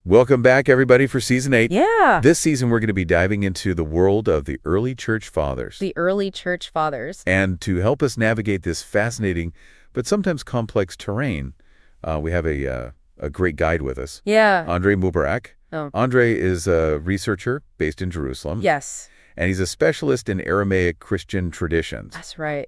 Welcome back, everybody, for Season 8. Yeah. This season, we're going to be diving into the world of the early church fathers. The early church fathers. And to help us navigate this fascinating but sometimes complex terrain, we have a great guide with us. Yeah. Andrei Mubarak. Oh. Andrei is a researcher based in Jerusalem. Yes. And he's a specialist in Aramaic Christian traditions. That's right.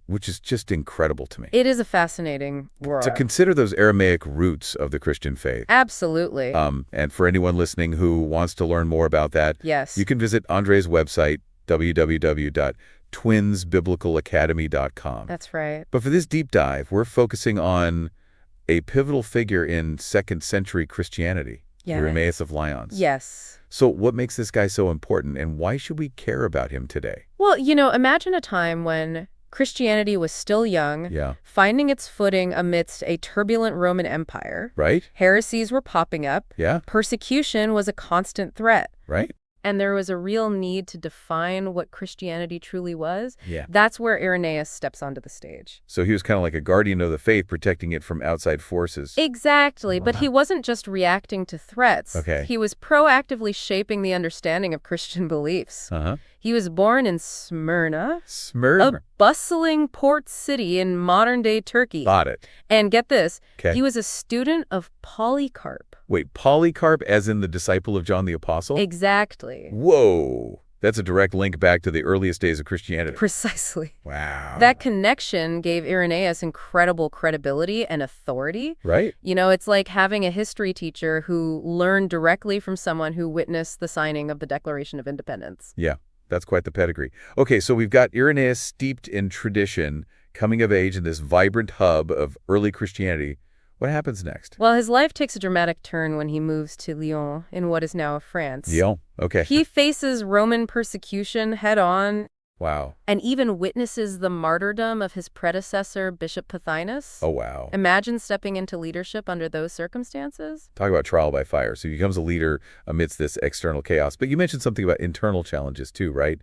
Which is just incredible to me. It is a fascinating world. To consider those Aramaic roots of the Christian faith. Absolutely. And for anyone listening who wants to learn more about that, yes, you can visit Andrei's website, www.twinsbiblicalacademy.com. That's right. But for this deep dive, we're focusing on a pivotal figure in 2nd century Christianity, Irenaeus of Lyons. Yes. So what makes this guy so important, and why should we care about him today? Well, imagine a time when Christianity was still young, finding its footing amidst a turbulent Roman Empire. Right. Heresies were popping up. Yeah. Persecution was a constant threat. Right. And there was a real need to define what Christianity truly was. Yeah. That's where Irenaeus steps onto the stage. So he was kind of like a guardian of the faith, protecting it from outside forces. Exactly. But he wasn't just reacting to threats. Okay. He was proactively shaping the understanding of Christian beliefs. He was born in Smyrna, a bustling port city in modern-day Turkey. Got it. And get this, Okay. he was a student of Polycarp. Wait, Polycarp as in the disciple of John the Apostle? Exactly. Whoa. That's a direct link back to the earliest days of Christianity. Precisely. Wow. That connection gave Irenaeus incredible credibility and authority. Right. It's like having a history teacher who learned directly from someone who witnessed the signing of the Declaration of Independence. Yeah, that's quite the pedigree. Okay, so we've got Irenaeus steeped in tradition, coming of age in this vibrant hub of early Christianity. What happens next? Well, his life takes a dramatic turn when he moves to Lyon in what is now France. Lyon, okay. He faces Roman persecution head-on. Wow. And even witnesses the martyrdom of his predecessor, Bishop Pothinus. Oh, wow. Imagine stepping into leadership under those circumstances. Talk about trial by fire. So he becomes a leader amidst this external chaos. But you mentioned something about internal challenges too, right?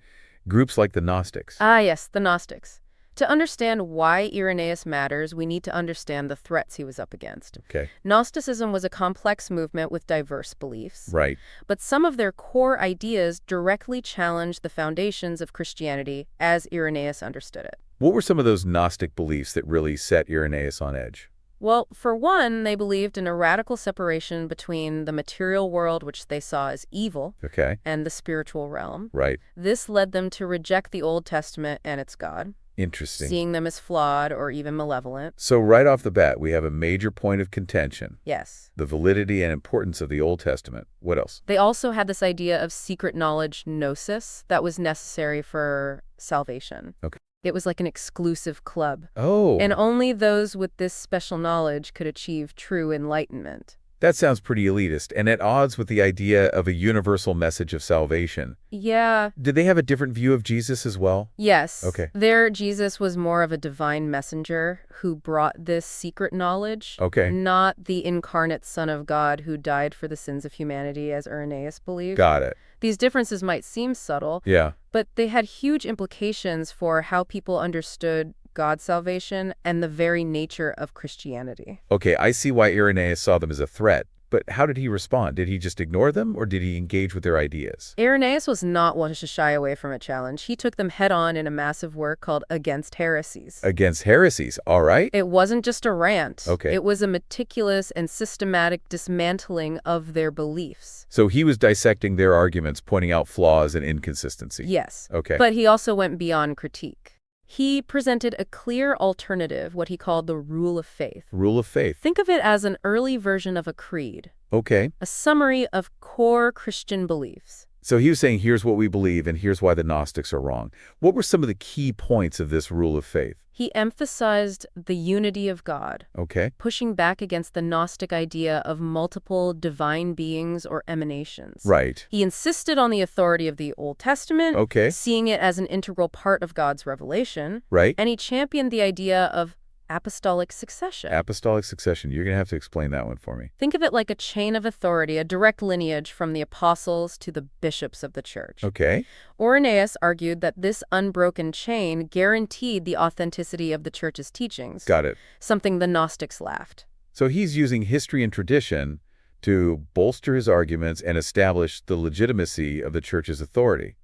Groups like the Gnostics. Ah, yes, the Gnostics. To understand why Irenaeus matters, we need to understand the threats he was up against. Okay. Gnosticism was a complex movement with diverse beliefs. Right. But some of their core ideas directly challenged the foundations of Christianity as Irenaeus understood it. What were some of those Gnostic beliefs that really set Irenaeus on edge? Well, for one, they believed in a radical separation between the material world, which they saw as evil, Okay. and the spiritual realm. Right. This led them to reject the Old Testament and its God, Interesting. seeing them as flawed or even malevolent. So right off the bat, we have a major point of contention. Yes. The validity and importance of the Old Testament. What else? They also had this idea of secret knowledge, gnosis, that was necessary for salvation. Okay. It was like an exclusive club. Oh. And only those with this special knowledge could achieve true enlightenment. That sounds pretty elitist and at odds with the idea of a universal message of salvation. Yeah. Did they have a different view of Jesus as well? Yes. Okay. Their Jesus was more of a divine messenger who brought this secret knowledge. Okay. Not the incarnate Son of God who died for the sins of humanity, as Irenaeus believed. Got it. These differences might seem subtle, Yeah. but they had huge implications for how people understood God's salvation and the very nature of Christianity. Okay, I see why Irenaeus saw them as a threat. But how did he respond? Did he just ignore them, or did he engage with their ideas? Irenaeus was not one to shy away from a challenge. He took them head-on in a massive work called Against Heresies. Against heresies, all right? It wasn't just a rant. Okay. It was a meticulous and systematic dismantling of their beliefs. So he was dissecting their arguments, pointing out flaws and inconsistency. Yes. Okay. But he also went beyond critique. He presented a clear alternative, what he called the rule of faith. Rule of faith. Think of it as an early version of a creed, Okay. a summary of core Christian beliefs. So he was saying, here's what we believe, and here's why the Gnostics are wrong. What were some of the key points of this rule of faith? He emphasized the unity of God, Okay. pushing back against the Gnostic idea of multiple divine beings or emanations. Right. He insisted on the authority of the Old Testament, Okay. seeing it as an integral part of God's revelation, Right. and he championed the idea of apostolic succession. Apostolic succession. You're going to have to explain that one for me. Think of it like a chain of authority, a direct lineage from the apostles to the bishops of the church. Okay. Irenaeus argued that this unbroken chain guaranteed the authenticity of the church's teachings, Got it. something the Gnostics laughed. So he's using history and tradition to bolster his arguments and establish the legitimacy of the church's authority.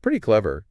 Pretty clever.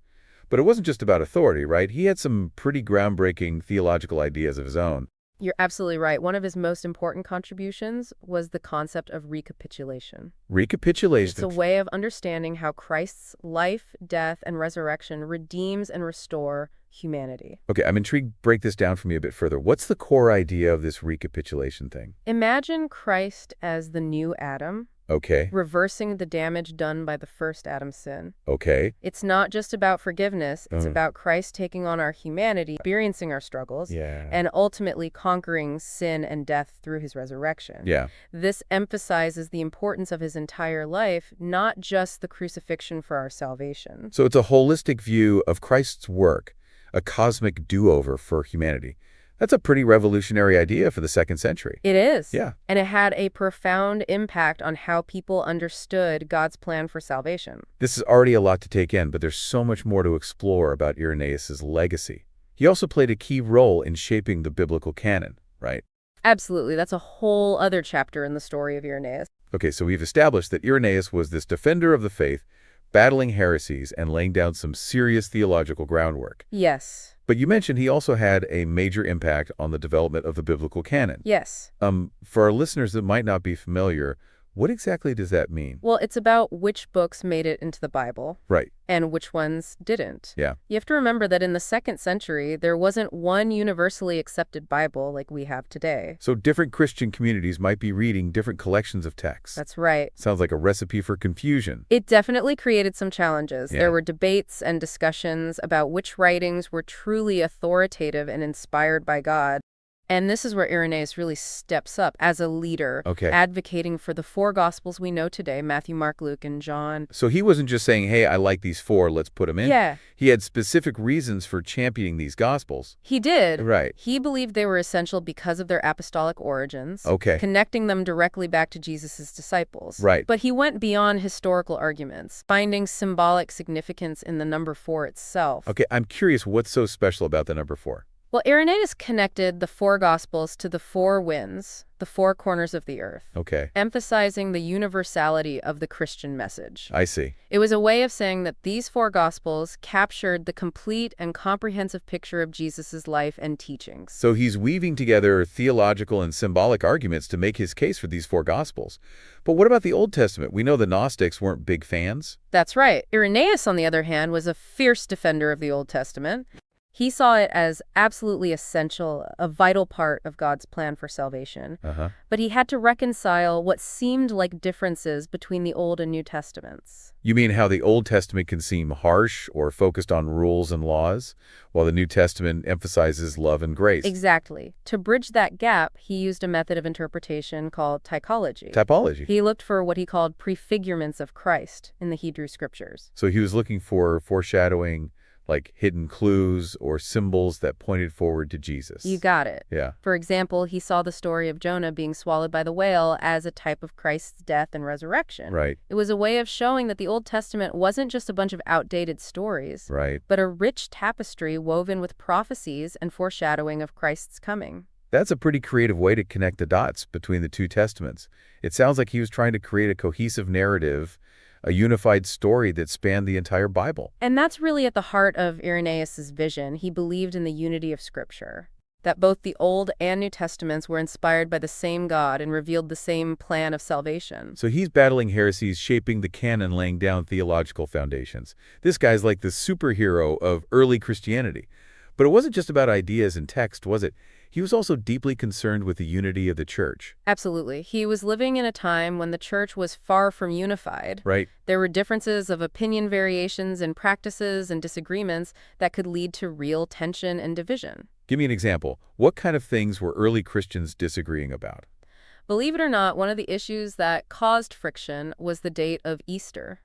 But it wasn't just about authority, right? He had some pretty groundbreaking theological ideas of his own. You're absolutely right. One of his most important contributions was the concept of recapitulation. Recapitulation. It's a way of understanding how Christ's life, death, and resurrection redeems and restore humanity. Okay, I'm intrigued. Break this down for me a bit further. What's the core idea of this recapitulation thing? Imagine Christ as the new Adam. Okay. Reversing the damage done by the first Adam's sin. Okay. It's not just about forgiveness. It's about Christ taking on our humanity, experiencing our struggles, and ultimately conquering sin and death through his resurrection. Yeah. This emphasizes the importance of his entire life, not just the crucifixion for our salvation. So it's a holistic view of Christ's work, a cosmic do-over for humanity. That's a pretty revolutionary idea for the 2nd century. It is. Yeah. And it had a profound impact on how people understood God's plan for salvation. This is already a lot to take in, but there's so much more to explore about Irenaeus' legacy. He also played a key role in shaping the biblical canon, right? Absolutely. That's a whole other chapter in the story of Irenaeus. Okay, so we've established that Irenaeus was this defender of the faith, battling heresies and laying down some serious theological groundwork. Yes. But you mentioned he also had a major impact on the development of the biblical canon. Yes. For our listeners that might not be familiar, what exactly does that mean? Well, it's about which books made it into the Bible. Right. And which ones didn't. Yeah. You have to remember that in the 2nd century, there wasn't one universally accepted Bible like we have today. So different Christian communities might be reading different collections of texts. That's right. Sounds like a recipe for confusion. It definitely created some challenges. Yeah. There were debates and discussions about which writings were truly authoritative and inspired by God. And this is where Irenaeus really steps up as a leader, advocating for the 4 Gospels we know today, Matthew, Mark, Luke, and John. So he wasn't just saying, hey, I like these 4, let's put them in. Yeah. He had specific reasons for championing these Gospels. He did. Right. He believed they were essential because of their apostolic origins, Okay. connecting them directly back to Jesus' disciples. Right. But he went beyond historical arguments, finding symbolic significance in the number 4 itself. Okay, I'm curious what's so special about the number 4? Well, Irenaeus connected the 4 Gospels to the 4 winds, the 4 corners of the earth, Okay. emphasizing the universality of the Christian message. I see. It was a way of saying that these 4 Gospels captured the complete and comprehensive picture of Jesus' life and teachings. So he's weaving together theological and symbolic arguments to make his case for these 4 Gospels. But what about the Old Testament? We know the Gnostics weren't big fans. That's right. Irenaeus, on the other hand, was a fierce defender of the Old Testament. He saw it as absolutely essential, a vital part of God's plan for salvation. But he had to reconcile what seemed like differences between the Old and New Testaments. You mean how the Old Testament can seem harsh or focused on rules and laws, while the New Testament emphasizes love and grace? Exactly. To bridge that gap, he used a method of interpretation called typology. Typology. He looked for what he called prefigurements of Christ in the Hebrew Scriptures. So he was looking for foreshadowing, like hidden clues or symbols that pointed forward to Jesus. You got it. Yeah. For example, he saw the story of Jonah being swallowed by the whale as a type of Christ's death and resurrection. Right. It was a way of showing that the Old Testament wasn't just a bunch of outdated stories, Right. but a rich tapestry woven with prophecies and foreshadowing of Christ's coming. That's a pretty creative way to connect the dots between the 2 testaments. It sounds like he was trying to create a cohesive narrative, a unified story that spanned the entire Bible. And that's really at the heart of Irenaeus' vision. He believed in the unity of Scripture, that both the Old and New Testaments were inspired by the same God and revealed the same plan of salvation. So he's battling heresies, shaping the canon, laying down theological foundations. This guy's like the superhero of early Christianity. But it wasn't just about ideas and text, was it? He was also deeply concerned with the unity of the church. Absolutely. He was living in a time when the church was far from unified. Right. There were differences of opinion, variations in practices and disagreements that could lead to real tension and division. Give me an example. What kind of things were early Christians disagreeing about? Believe it or not, one of the issues that caused friction was the date of Easter.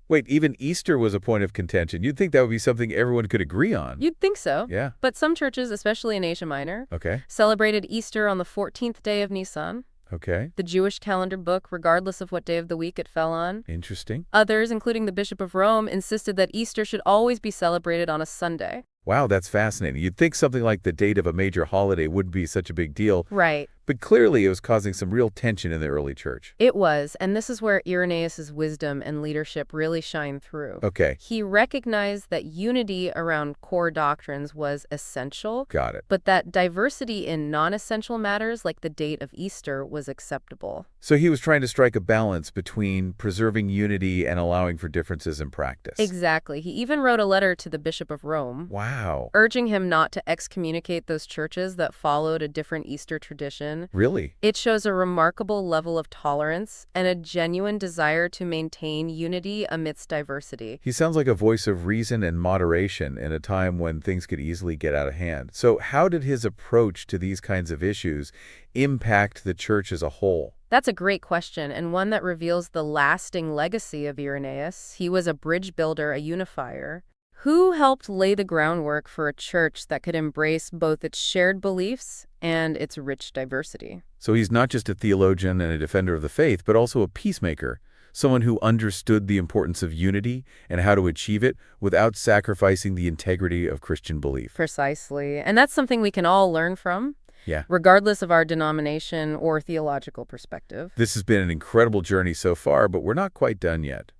Wait, even Easter was a point of contention. You'd think that would be something everyone could agree on. You'd think so. Yeah. But some churches, especially in Asia Minor, Okay. celebrated Easter on the 14th day of Nisan, Okay. the Jewish calendar book, regardless of what day of the week it fell on. Interesting. Others, including the Bishop of Rome, insisted that Easter should always be celebrated on a Sunday. Wow, that's fascinating. You'd think something like the date of a major holiday wouldn't be such a big deal. Right. But clearly it was causing some real tension in the early church. It was, and this is where Irenaeus' wisdom and leadership really shine through. Okay. He recognized that unity around core doctrines was essential, Got it. but that diversity in non-essential matters like the date of Easter was acceptable. So he was trying to strike a balance between preserving unity and allowing for differences in practice. Exactly. He even wrote a letter to the Bishop of Rome, Wow. urging him not to excommunicate those churches that followed a different Easter tradition. Really? It shows a remarkable level of tolerance and a genuine desire to maintain unity amidst diversity. He sounds like a voice of reason and moderation in a time when things could easily get out of hand. So how did his approach to these kinds of issues impact the church as a whole? That's a great question, and one that reveals the lasting legacy of Irenaeus. He was a bridge builder, a unifier, who helped lay the groundwork for a church that could embrace both its shared beliefs and its rich diversity. So he's not just a theologian and a defender of the faith, but also a peacemaker, someone who understood the importance of unity and how to achieve it without sacrificing the integrity of Christian belief. Precisely. And that's something we can all learn from, Yeah. regardless of our denomination or theological perspective. This has been an incredible journey so far, but we're not quite done yet.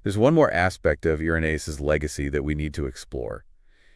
There's one more aspect of Irenaeus' legacy that we need to explore.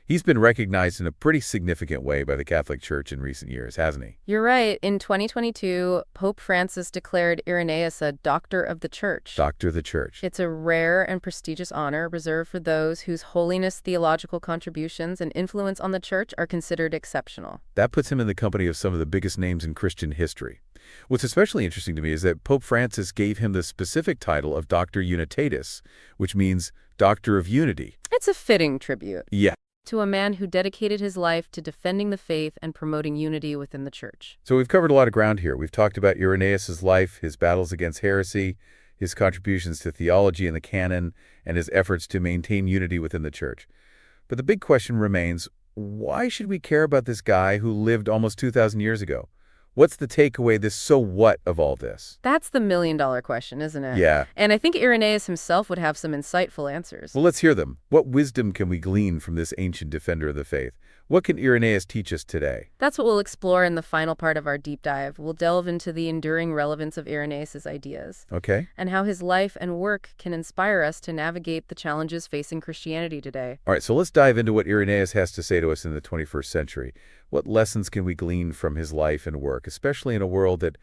He's been recognized in a pretty significant way by the Catholic Church in recent years, hasn't he? You're right. In 2022, Pope Francis declared Irenaeus a Doctor of the Church. Doctor of the Church. It's a rare and prestigious honor reserved for those whose holiness, theological contributions, and influence on the Church are considered exceptional. That puts him in the company of some of the biggest names in Christian history. What's especially interesting to me is that Pope Francis gave him the specific title of Doctor Unitatis, which means Doctor of Unity. It's a fitting tribute Yeah. to a man who dedicated his life to defending the faith and promoting unity within the Church. So we've covered a lot of ground here. We've talked about Irenaeus' life, his battles against heresy, his contributions to theology and the canon, and his efforts to maintain unity within the Church. But the big question remains, why should we care about this guy who lived almost 2,000 years ago? What's the takeaway, this so what of all this? That's the million-dollar question, isn't it? Yeah. And I think Irenaeus himself would have some insightful answers. Well, let's hear them. What wisdom can we glean from this ancient defender of the faith? What can Irenaeus teach us today? That's what we'll explore in the final part of our deep dive. We'll delve into the enduring relevance of Irenaeus' ideas Okay. and how his life and work can inspire us to navigate the challenges facing Christianity today. All right, so let's dive into what Irenaeus has to say to us in the 21st century. What lessons can we glean from his life and work, especially in a world that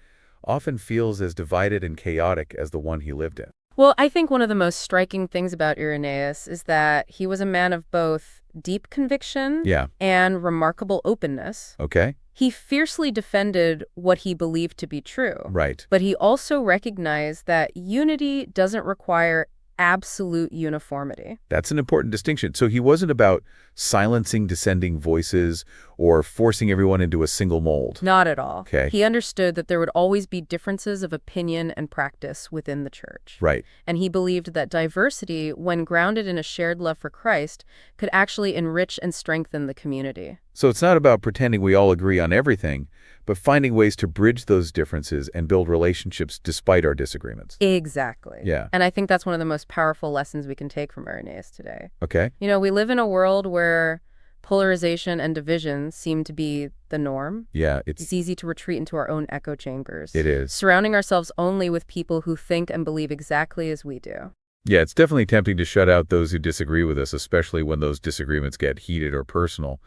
often feels as divided and chaotic as the one he lived in? Well, I think one of the most striking things about Irenaeus is that he was a man of both deep conviction Yeah. and remarkable openness. Okay. He fiercely defended what he believed to be true. Right. But he also recognized that unity doesn't require absolute uniformity. That's an important distinction. So he wasn't about silencing dissenting voices or forcing everyone into a single mold. Not at all. Okay. He understood that there would always be differences of opinion and practice within the Church. Right. And he believed that diversity, when grounded in a shared love for Christ, could actually enrich and strengthen the community. So it's not about pretending we all agree on everything, but finding ways to bridge those differences and build relationships despite our disagreements. Exactly. Yeah. And I think that's one of the most powerful lessons we can take from Irenaeus today. Okay. You know, we live in a world where polarization and division seem to be the norm. Yeah, It's easy to retreat into our own echo chambers. it is. Surrounding ourselves only with people who think and believe exactly as we do. Yeah, it's definitely tempting to shut out those who disagree with us, especially when those disagreements get heated or personal.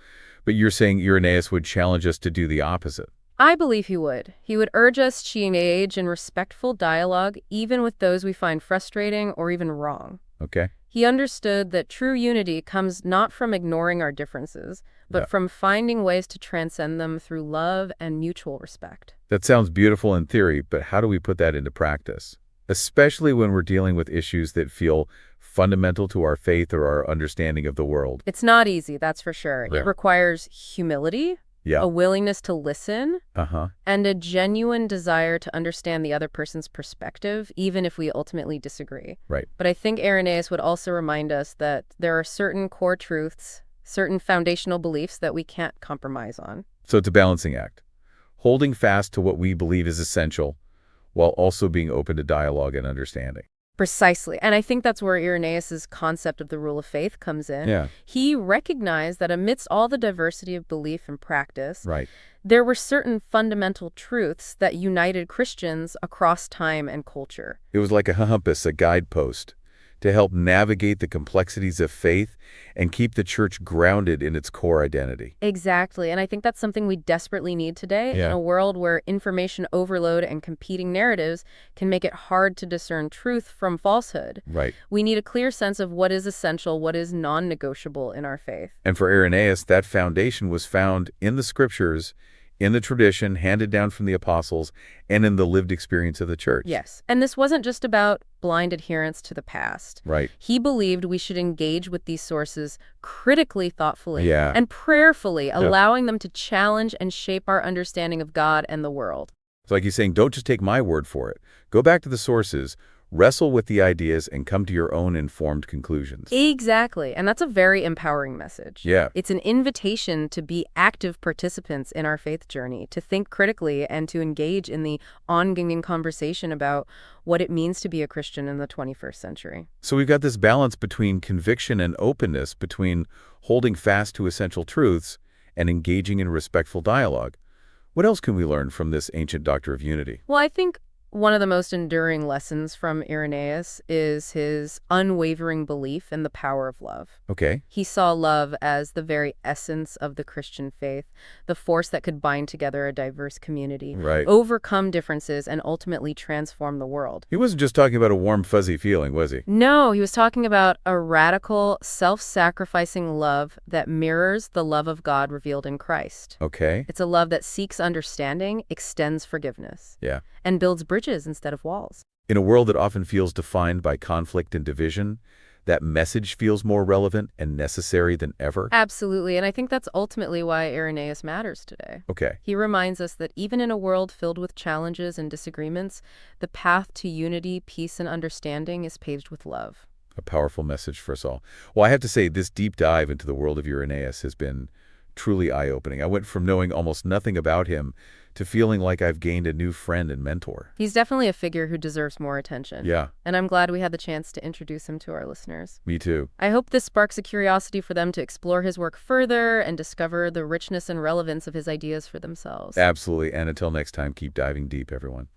But you're saying Irenaeus would challenge us to do the opposite. I believe he would. He would urge us to engage in respectful dialogue, even with those we find frustrating or even wrong. Okay. He understood that true unity comes not from ignoring our differences, but Yeah. from finding ways to transcend them through love and mutual respect. That sounds beautiful in theory, but how do we put that into practice? Especially when we're dealing with issues that feel fundamental to our faith or our understanding of the world. It's not easy, that's for sure. Yeah. It requires humility, Yeah. a willingness to listen, Uh-huh. and a genuine desire to understand the other person's perspective, even if we ultimately disagree. Right. But I think Irenaeus would also remind us that there are certain core truths, certain foundational beliefs that we can't compromise on. So it's a balancing act. Holding fast to what we believe is essential while also being open to dialogue and understanding. Precisely. And I think that's where Irenaeus' concept of the rule of faith comes in. Yeah. He recognized that amidst all the diversity of belief and practice, Right. there were certain fundamental truths that united Christians across time and culture. It was like a compass, a guidepost, to help navigate the complexities of faith and keep the church grounded in its core identity. Exactly. And I think that's something we desperately need today in a world where information overload and competing narratives can make it hard to discern truth from falsehood. Right. We need a clear sense of what is essential, what is non-negotiable in our faith. And for Irenaeus, that foundation was found in the scriptures, in the tradition handed down from the apostles, and in the lived experience of the church. Yes. And this wasn't just about blind adherence to the past. Right. He believed we should engage with these sources critically, thoughtfully, Yeah. and prayerfully, allowing them to challenge and shape our understanding of God and the world. It's like he's saying, don't just take my word for it. Go back to the sources, wrestle with the ideas, and come to your own informed conclusions. Exactly. And that's a very empowering message. Yeah. It's an invitation to be active participants in our faith journey, to think critically and to engage in the ongoing conversation about what it means to be a Christian in the 21st century. So we've got this balance between conviction and openness, between holding fast to essential truths and engaging in respectful dialogue. What else can we learn from this ancient doctor of unity? Well, I think one of the most enduring lessons from Irenaeus is his unwavering belief in the power of love. Okay. He saw love as the very essence of the Christian faith, the force that could bind together a diverse community, Right. overcome differences, and ultimately transform the world. He wasn't just talking about a warm, fuzzy feeling, was he? No, he was talking about a radical, self-sacrificing love that mirrors the love of God revealed in Christ. Okay. It's a love that seeks understanding, extends forgiveness, Yeah. and builds bridges instead of walls. In a world that often feels defined by conflict and division, that message feels more relevant and necessary than ever. Absolutely, and I think that's ultimately why Irenaeus matters today. Okay. He reminds us that even in a world filled with challenges and disagreements, the path to unity, peace, and understanding is paved with love. A powerful message for us all. Well, I have to say, this deep dive into the world of Irenaeus has been truly eye-opening. I went from knowing almost nothing about him to feeling like I've gained a new friend and mentor. He's definitely a figure who deserves more attention. Yeah. And I'm glad we had the chance to introduce him to our listeners. Me too. I hope this sparks a curiosity for them to explore his work further and discover the richness and relevance of his ideas for themselves. Absolutely. And until next time, keep diving deep, everyone.